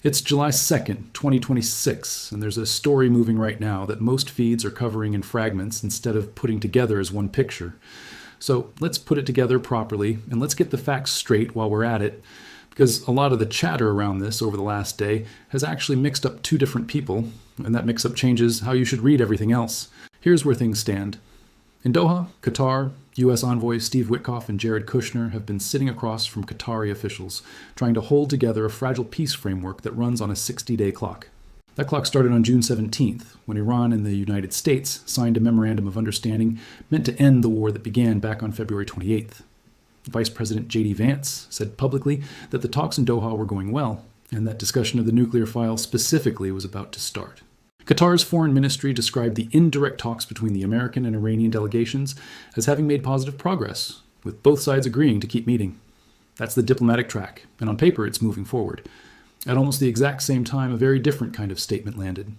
It's July 2nd, 2026, and there's a story moving right now that most feeds are covering in fragments instead of putting together as one picture. So let's put it together properly, and let's get the facts straight while we're at it, because a lot of the chatter around this over the last day has actually mixed up two different people, and that mix-up changes how you should read everything else. Here's where things stand. In Doha, Qatar, U.S. envoys Steve Witkoff and Jared Kushner have been sitting across from Qatari officials, trying to hold together a fragile peace framework that runs on a 60-day clock. That clock started on June 17th, when Iran and the United States signed a memorandum of understanding meant to end the war that began back on February 28th. Vice President J.D. Vance said publicly that the talks in Doha were going well, and that discussion of the nuclear file specifically was about to start. Qatar's foreign ministry described the indirect talks between the American and Iranian delegations as having made positive progress, with both sides agreeing to keep meeting. That's the diplomatic track, and on paper it's moving forward. At almost the exact same time, a very different kind of statement landed.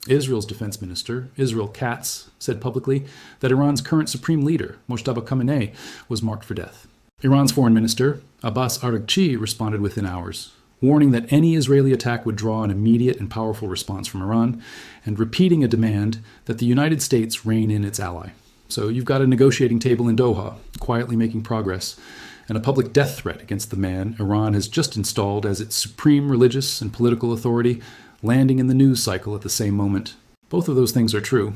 Israel's defense minister, Israel Katz, said publicly that Iran's current supreme leader, Mojtaba Khamenei, was marked for death. Iran's foreign minister, Abbas Araghchi, responded within hours, warning that any Israeli attack would draw an immediate and powerful response from Iran, and repeating a demand that the United States rein in its ally. So you've got a negotiating table in Doha, quietly making progress, and a public death threat against the man Iran has just installed as its supreme religious and political authority, landing in the news cycle at the same moment. Both of those things are true.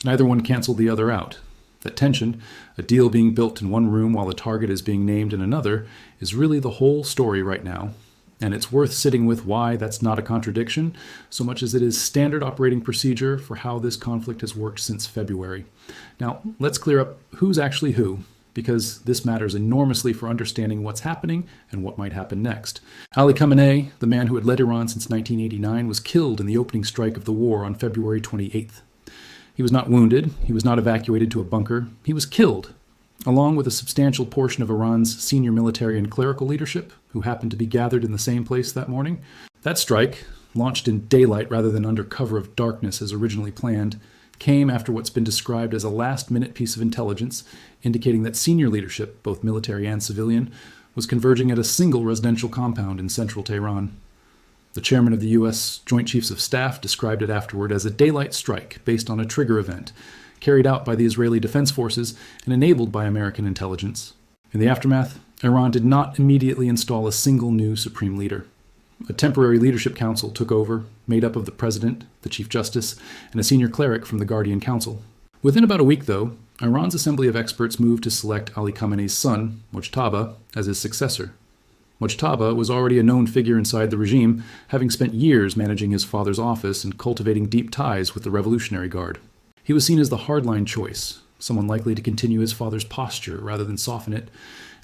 Neither one canceled the other out. That tension, a deal being built in one room while the target is being named in another, is really the whole story right now. And it's worth sitting with why that's not a contradiction, so much as it is standard operating procedure for how this conflict has worked since February. Now, let's clear up who's actually who, because this matters enormously for understanding what's happening and what might happen next. Ali Khamenei, the man who had led Iran since 1989, was killed in the opening strike of the war on February 28th. He was not wounded, he was not evacuated to a bunker, he was killed, along with a substantial portion of Iran's senior military and clerical leadership, who happened to be gathered in the same place that morning. That strike, launched in daylight rather than under cover of darkness as originally planned, came after what's been described as a last-minute piece of intelligence indicating that senior leadership, both military and civilian, was converging at a single residential compound in central Tehran. The chairman of the U.S. Joint Chiefs of Staff described it afterward as a daylight strike based on a trigger event, carried out by the Israeli Defense Forces and enabled by American intelligence. In the aftermath, Iran did not immediately install a single new supreme leader. A temporary leadership council took over, made up of the president, the chief justice, and a senior cleric from the Guardian Council. Within about a week, though, Iran's assembly of experts moved to select Ali Khamenei's son, Mojtaba, as his successor. Mojtaba was already a known figure inside the regime, having spent years managing his father's office and cultivating deep ties with the Revolutionary Guard. He was seen as the hardline choice, someone likely to continue his father's posture rather than soften it,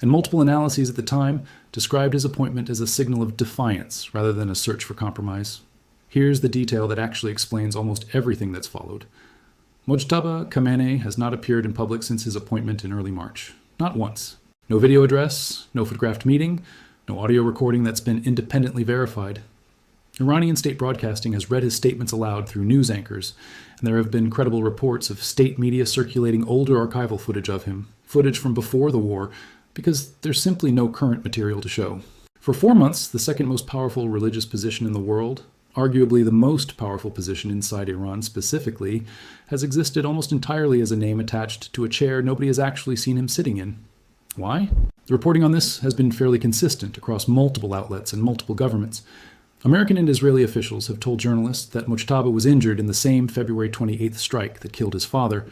and multiple analyses at the time described his appointment as a signal of defiance rather than a search for compromise. Here's the detail that actually explains almost everything that's followed. Mojtaba Khamenei has not appeared in public since his appointment in early March. Not once. No video address, no photographed meeting, no audio recording that's been independently verified. Iranian state broadcasting has read his statements aloud through news anchors, and there have been credible reports of state media circulating older archival footage of him, footage from before the war, because there's simply no current material to show. For 4 months, the second most powerful religious position in the world, arguably the most powerful position inside Iran specifically, has existed almost entirely as a name attached to a chair nobody has actually seen him sitting in. Why? The reporting on this has been fairly consistent across multiple outlets and multiple governments. American and Israeli officials have told journalists that Mojtaba was injured in the same February 28th strike that killed his father,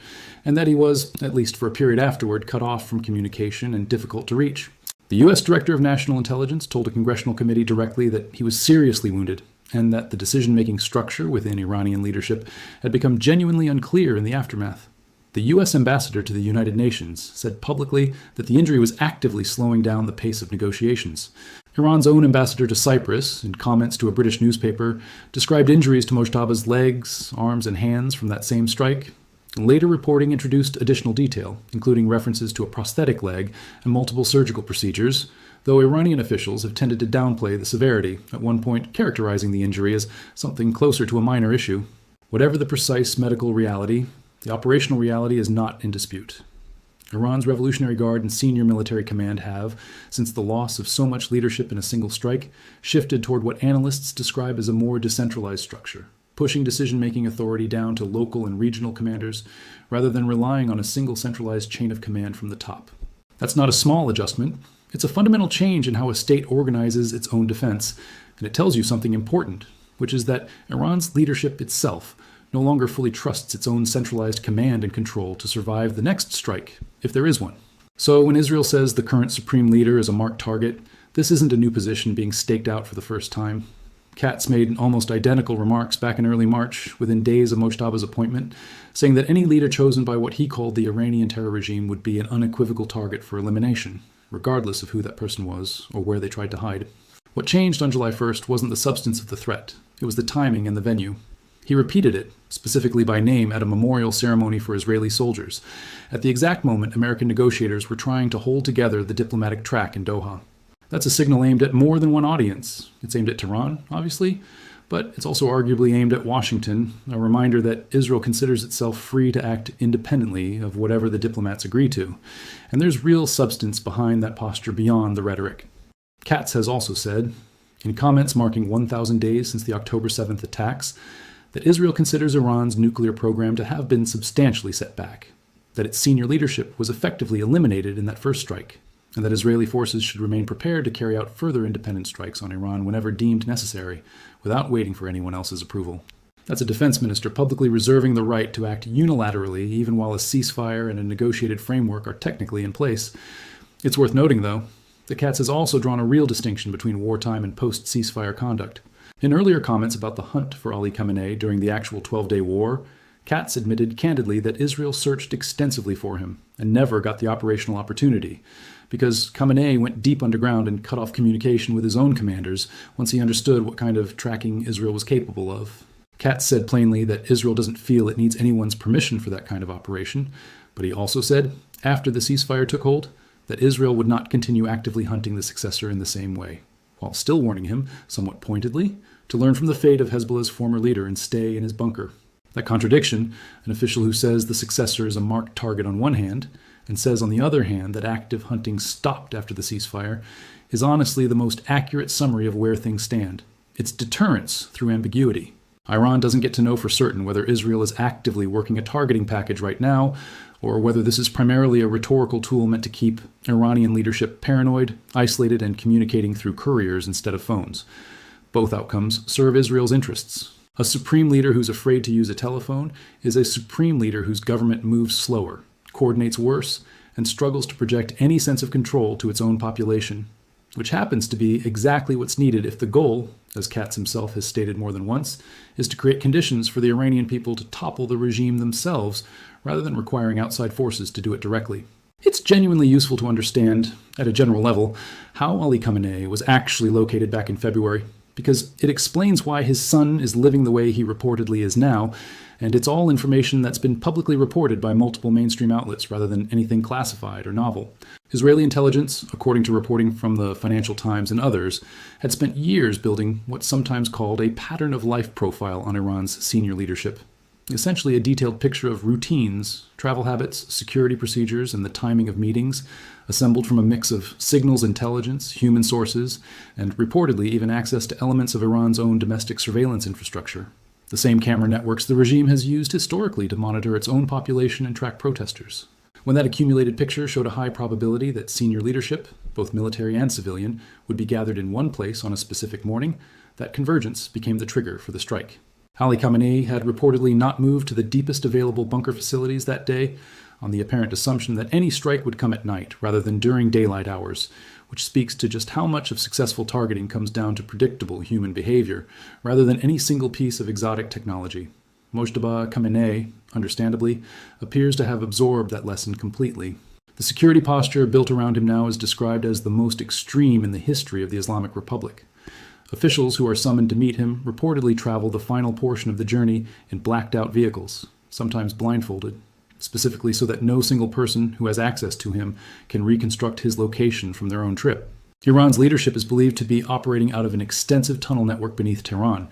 and that he was, at least for a period afterward, cut off from communication and difficult to reach. The U.S. Director of National Intelligence told a congressional committee directly that he was seriously wounded, and that the decision-making structure within Iranian leadership had become genuinely unclear in the aftermath. The U.S. ambassador to the United Nations said publicly that the injury was actively slowing down the pace of negotiations. Iran's own ambassador to Cyprus, in comments to a British newspaper, described injuries to Mojtaba's legs, arms, and hands from that same strike. Later reporting introduced additional detail, including references to a prosthetic leg and multiple surgical procedures, though Iranian officials have tended to downplay the severity, at one point characterizing the injury as something closer to a minor issue. Whatever the precise medical reality, the operational reality is not in dispute. Iran's Revolutionary Guard and senior military command have, since the loss of so much leadership in a single strike, shifted toward what analysts describe as a more decentralized structure, pushing decision-making authority down to local and regional commanders rather than relying on a single centralized chain of command from the top. That's not a small adjustment. It's a fundamental change in how a state organizes its own defense, and it tells you something important, which is that Iran's leadership itself no longer fully trusts its own centralized command and control to survive the next strike, if there is one. So when Israel says the current supreme leader is a marked target, this isn't a new position being staked out for the first time. Katz made almost identical remarks back in early March, within days of Mojtaba's appointment, saying that any leader chosen by what he called the Iranian terror regime would be an unequivocal target for elimination, regardless of who that person was or where they tried to hide. What changed on July 1st wasn't the substance of the threat, it was the timing and the venue. He repeated it, specifically by name, at a memorial ceremony for Israeli soldiers, at the exact moment American negotiators were trying to hold together the diplomatic track in Doha. That's a signal aimed at more than one audience. It's aimed at Tehran, obviously, but it's also arguably aimed at Washington, a reminder that Israel considers itself free to act independently of whatever the diplomats agree to. And there's real substance behind that posture beyond the rhetoric. Katz has also said, in comments marking 1,000 days since the October 7th attacks, that Israel considers Iran's nuclear program to have been substantially set back, that its senior leadership was effectively eliminated in that first strike, and that Israeli forces should remain prepared to carry out further independent strikes on Iran whenever deemed necessary, without waiting for anyone else's approval. That's a defense minister publicly reserving the right to act unilaterally even while a ceasefire and a negotiated framework are technically in place. It's worth noting, though, that Katz has also drawn a real distinction between wartime and post-ceasefire conduct. In earlier comments about the hunt for Ali Khamenei during the actual 12-day war, Katz admitted candidly that Israel searched extensively for him and never got the operational opportunity, because Khamenei went deep underground and cut off communication with his own commanders once he understood what kind of tracking Israel was capable of. Katz said plainly that Israel doesn't feel it needs anyone's permission for that kind of operation, but he also said, after the ceasefire took hold, that Israel would not continue actively hunting the successor in the same way, while still warning him, somewhat pointedly, to learn from the fate of Hezbollah's former leader and stay in his bunker. That contradiction, an official who says the successor is a marked target on one hand, and says on the other hand that active hunting stopped after the ceasefire, is honestly the most accurate summary of where things stand. It's deterrence through ambiguity. Iran doesn't get to know for certain whether Israel is actively working a targeting package right now, or whether this is primarily a rhetorical tool meant to keep Iranian leadership paranoid, isolated, and communicating through couriers instead of phones. Both outcomes serve Israel's interests. A supreme leader who's afraid to use a telephone is a supreme leader whose government moves slower, coordinates worse, and struggles to project any sense of control to its own population, which happens to be exactly what's needed if the goal, as Katz himself has stated more than once, is to create conditions for the Iranian people to topple the regime themselves rather than requiring outside forces to do it directly. It's genuinely useful to understand, at a general level, how Ali Khamenei was actually located back in February, because it explains why his son is living the way he reportedly is now, and it's all information that's been publicly reported by multiple mainstream outlets rather than anything classified or novel. Israeli intelligence, according to reporting from the Financial Times and others, had spent years building what's sometimes called a pattern of life profile on Iran's senior leadership. Essentially a detailed picture of routines, travel habits, security procedures, and the timing of meetings, assembled from a mix of signals intelligence, human sources, and reportedly even access to elements of Iran's own domestic surveillance infrastructure. The same camera networks the regime has used historically to monitor its own population and track protesters. When that accumulated picture showed a high probability that senior leadership, both military and civilian, would be gathered in one place on a specific morning, that convergence became the trigger for the strike. Ali Khamenei had reportedly not moved to the deepest available bunker facilities that day, on the apparent assumption that any strike would come at night rather than during daylight hours, which speaks to just how much of successful targeting comes down to predictable human behavior, rather than any single piece of exotic technology. Mojtaba Khamenei, understandably, appears to have absorbed that lesson completely. The security posture built around him now is described as the most extreme in the history of the Islamic Republic. Officials who are summoned to meet him reportedly travel the final portion of the journey in blacked-out vehicles, sometimes blindfolded, specifically so that no single person who has access to him can reconstruct his location from their own trip. Iran's leadership is believed to be operating out of an extensive tunnel network beneath Tehran,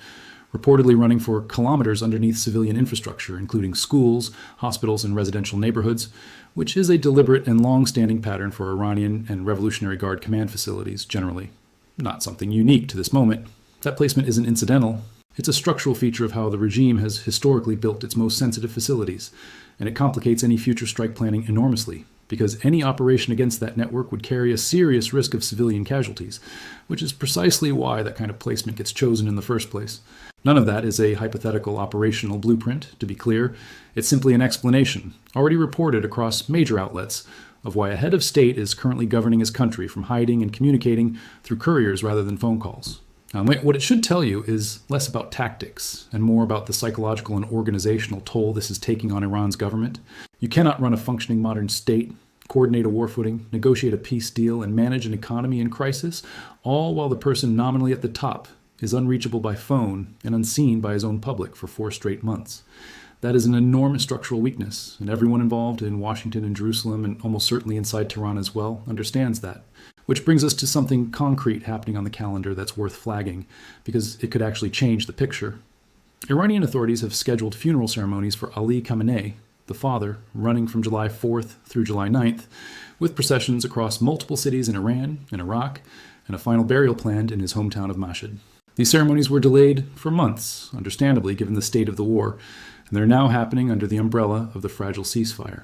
reportedly running for kilometers underneath civilian infrastructure, including schools, hospitals, and residential neighborhoods, which is a deliberate and long-standing pattern for Iranian and Revolutionary Guard command facilities generally. Not something unique to this moment. That placement isn't incidental. It's a structural feature of how the regime has historically built its most sensitive facilities, and it complicates any future strike planning enormously, because any operation against that network would carry a serious risk of civilian casualties, which is precisely why that kind of placement gets chosen in the first place. None of that is a hypothetical operational blueprint, to be clear. It's simply an explanation, already reported across major outlets, of why a head of state is currently governing his country from hiding and communicating through couriers rather than phone calls. What it should tell you is less about tactics and more about the psychological and organizational toll this is taking on Iran's government. You cannot run a functioning modern state, coordinate a war footing, negotiate a peace deal, and manage an economy in crisis, all while the person nominally at the top is unreachable by phone and unseen by his own public for 4 straight months. That is an enormous structural weakness, and everyone involved in Washington and Jerusalem, and almost certainly inside Tehran as well, understands that. Which brings us to something concrete happening on the calendar that's worth flagging, because it could actually change the picture. Iranian authorities have scheduled funeral ceremonies for Ali Khamenei, the father, running from July 4th through July 9th, with processions across multiple cities in Iran and Iraq, and a final burial planned in his hometown of Mashhad. These ceremonies were delayed for months, understandably given the state of the war, and they're now happening under the umbrella of the fragile ceasefire.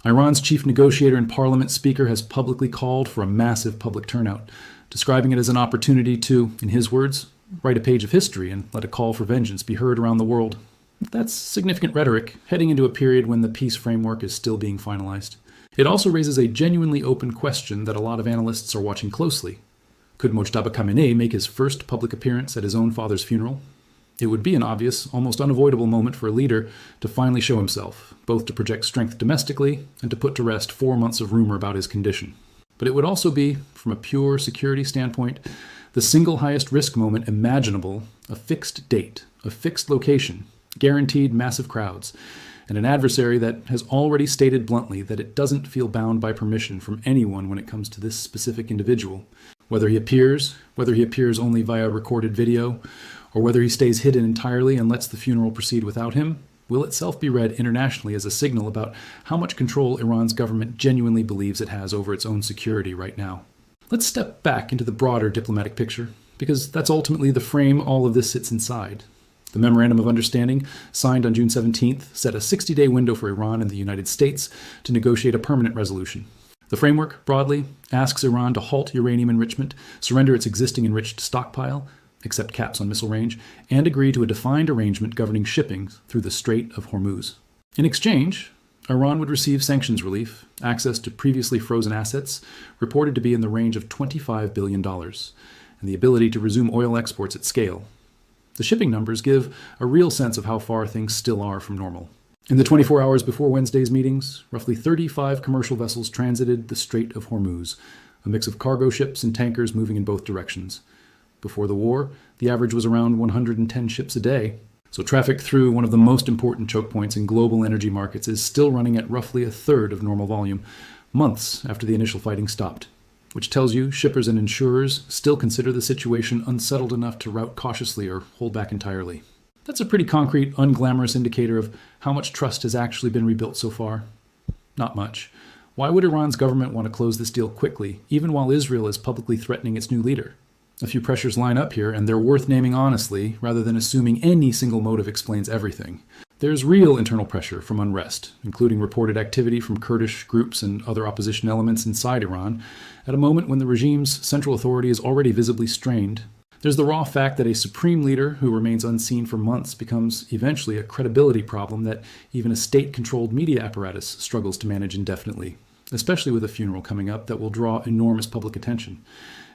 Iran's chief negotiator and parliament speaker has publicly called for a massive public turnout, describing it as an opportunity to, in his words, write a page of history and let a call for vengeance be heard around the world. That's significant rhetoric, heading into a period when the peace framework is still being finalized. It also raises a genuinely open question that a lot of analysts are watching closely. Could Mojtaba Khamenei make his first public appearance at his own father's funeral? It would be an obvious, almost unavoidable moment for a leader to finally show himself, both to project strength domestically and to put to rest 4 months of rumor about his condition. But it would also be, from a pure security standpoint, the single highest risk moment imaginable: a fixed date, a fixed location, guaranteed massive crowds, and an adversary that has already stated bluntly that it doesn't feel bound by permission from anyone when it comes to this specific individual. Whether he appears only via recorded video, or whether he stays hidden entirely and lets the funeral proceed without him, will itself be read internationally as a signal about how much control Iran's government genuinely believes it has over its own security right now. Let's step back into the broader diplomatic picture, because that's ultimately the frame all of this sits inside. The Memorandum of Understanding, signed on June 17th, set a 60-day window for Iran and the United States to negotiate a permanent resolution. The framework, broadly, asks Iran to halt uranium enrichment, surrender its existing enriched stockpile, accept caps on missile range, and agree to a defined arrangement governing shipping through the Strait of Hormuz. In exchange, Iran would receive sanctions relief, access to previously frozen assets, reported to be in the range of $25 billion, and the ability to resume oil exports at scale. The shipping numbers give a real sense of how far things still are from normal. In the 24 hours before Wednesday's meetings, roughly 35 commercial vessels transited the Strait of Hormuz, a mix of cargo ships and tankers moving in both directions. Before the war, the average was around 110 ships a day. So traffic through one of the most important choke points in global energy markets is still running at roughly a third of normal volume, months after the initial fighting stopped, which tells you shippers and insurers still consider the situation unsettled enough to route cautiously or hold back entirely. That's a pretty concrete, unglamorous indicator of how much trust has actually been rebuilt so far. Not much. Why would Iran's government want to close this deal quickly, even while Israel is publicly threatening its new leader? A few pressures line up here, and they're worth naming honestly, rather than assuming any single motive explains everything. There's real internal pressure from unrest, including reported activity from Kurdish groups and other opposition elements inside Iran, at a moment when the regime's central authority is already visibly strained. There's the raw fact that a supreme leader who remains unseen for months becomes eventually a credibility problem that even a state-controlled media apparatus struggles to manage indefinitely, especially with a funeral coming up that will draw enormous public attention.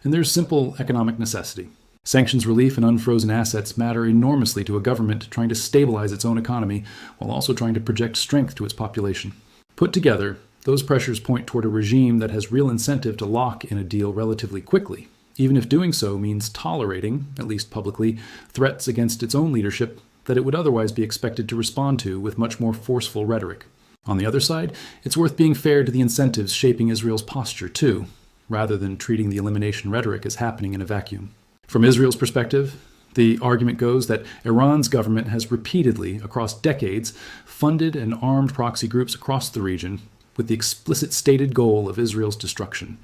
And there's simple economic necessity. Sanctions relief and unfrozen assets matter enormously to a government trying to stabilize its own economy while also trying to project strength to its population. Put together, those pressures point toward a regime that has real incentive to lock in a deal relatively quickly, even if doing so means tolerating, at least publicly, threats against its own leadership that it would otherwise be expected to respond to with much more forceful rhetoric. On the other side, it's worth being fair to the incentives shaping Israel's posture, too, rather than treating the elimination rhetoric as happening in a vacuum. From Israel's perspective, The argument goes that Iran's government has repeatedly, across decades, funded and armed proxy groups across the region with the explicit stated goal of Israel's destruction,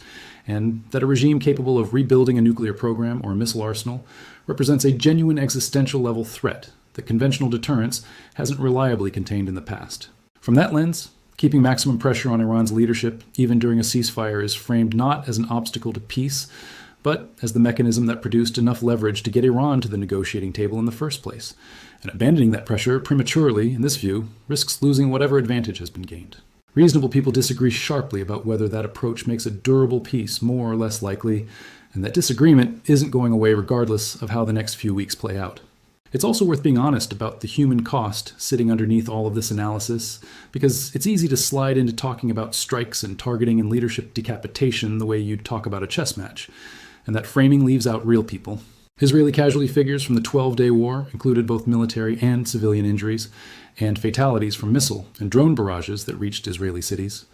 and that a regime capable of rebuilding a nuclear program or a missile arsenal represents a genuine existential level threat that conventional deterrence hasn't reliably contained in the past. From that lens, keeping maximum pressure on Iran's leadership, even during a ceasefire, is framed not as an obstacle to peace, but as the mechanism that produced enough leverage to get Iran to the negotiating table in the first place. And abandoning that pressure prematurely, in this view, risks losing whatever advantage has been gained. Reasonable people disagree sharply about whether that approach makes a durable peace more or less likely, and that disagreement isn't going away regardless of how the next few weeks play out. It's also worth being honest about the human cost sitting underneath all of this analysis, because it's easy to slide into talking about strikes and targeting and leadership decapitation the way you'd talk about a chess match, and that framing leaves out real people. Israeli casualty figures from the 12-day war included both military and civilian injuries, and fatalities from missile and drone barrages that reached Israeli cities.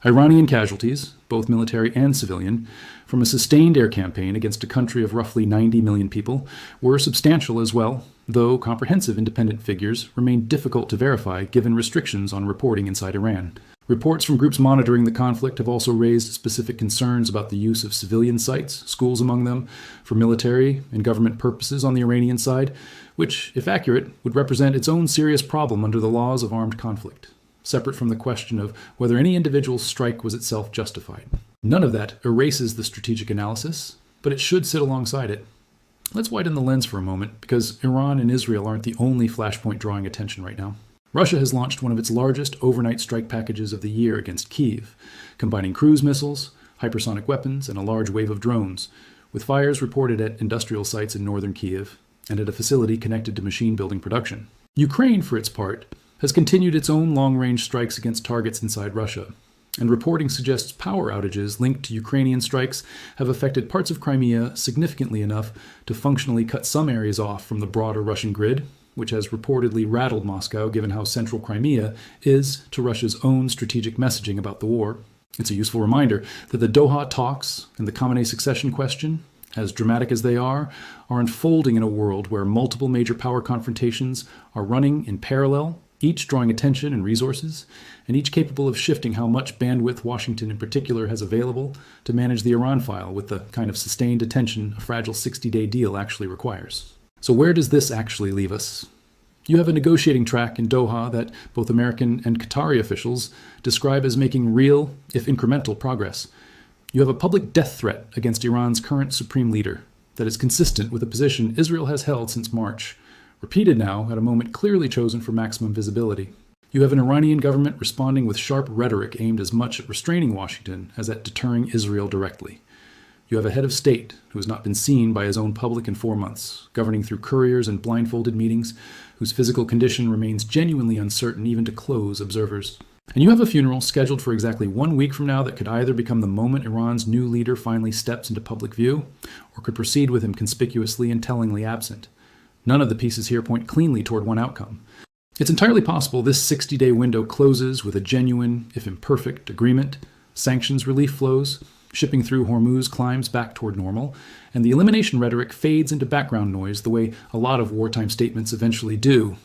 Iranian casualties, both military and civilian, from a sustained air campaign against a country of roughly 90 million people were substantial as well, though comprehensive independent figures remain difficult to verify given restrictions on reporting inside Iran. Reports from groups monitoring the conflict have also raised specific concerns about the use of civilian sites, schools among them, for military and government purposes on the Iranian side, which, if accurate, would represent its own serious problem under the laws of armed conflict, separate from the question of whether any individual strike was itself justified. None of that erases the strategic analysis, but it should sit alongside it. Let's widen the lens for a moment, because Iran and Israel aren't the only flashpoint drawing attention right now. Russia has launched one of its largest overnight strike packages of the year against Kyiv, combining cruise missiles, hypersonic weapons, and a large wave of drones, with fires reported at industrial sites in northern Kyiv and at a facility connected to machine building production. Ukraine, for its part, has continued its own long-range strikes against targets inside Russia, and reporting suggests power outages linked to Ukrainian strikes have affected parts of Crimea significantly enough to functionally cut some areas off from the broader Russian grid, which has reportedly rattled Moscow given how central Crimea is to Russia's own strategic messaging about the war. It's a useful reminder that the Doha talks and the Khamenei succession question, as dramatic as they are unfolding in a world where multiple major power confrontations are running in parallel, each drawing attention and resources, and each capable of shifting how much bandwidth Washington in particular has available to manage the Iran file with the kind of sustained attention a fragile 60-day deal actually requires. So where does this actually leave us? You have a negotiating track in Doha that both American and Qatari officials describe as making real, if incremental, progress. You have a public death threat against Iran's current supreme leader that is consistent with a position Israel has held since March, repeated now at a moment clearly chosen for maximum visibility. You have an Iranian government responding with sharp rhetoric aimed as much at restraining Washington as at deterring Israel directly. You have a head of state who has not been seen by his own public in 4 months, governing through couriers and blindfolded meetings, whose physical condition remains genuinely uncertain even to close observers. And you have a funeral scheduled for exactly 1 week from now that could either become the moment Iran's new leader finally steps into public view, or could proceed with him conspicuously and tellingly absent. None of the pieces here point cleanly toward one outcome. It's entirely possible this 60-day window closes with a genuine, if imperfect, agreement, sanctions relief flows, shipping through Hormuz climbs back toward normal, and the elimination rhetoric fades into background noise the way a lot of wartime statements eventually do,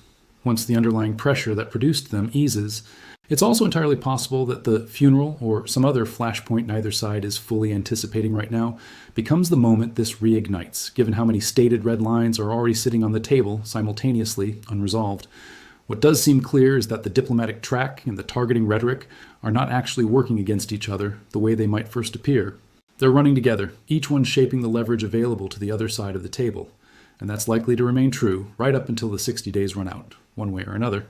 once the underlying pressure that produced them eases. It's also entirely possible that the funeral, or some other flashpoint neither side is fully anticipating right now, becomes the moment this reignites, given how many stated red lines are already sitting on the table simultaneously, unresolved. What does seem clear is that the diplomatic track and the targeting rhetoric are not actually working against each other the way they might first appear. They're running together, each one shaping the leverage available to the other side of the table. And that's likely to remain true right up until the 60 days run out, one way or another.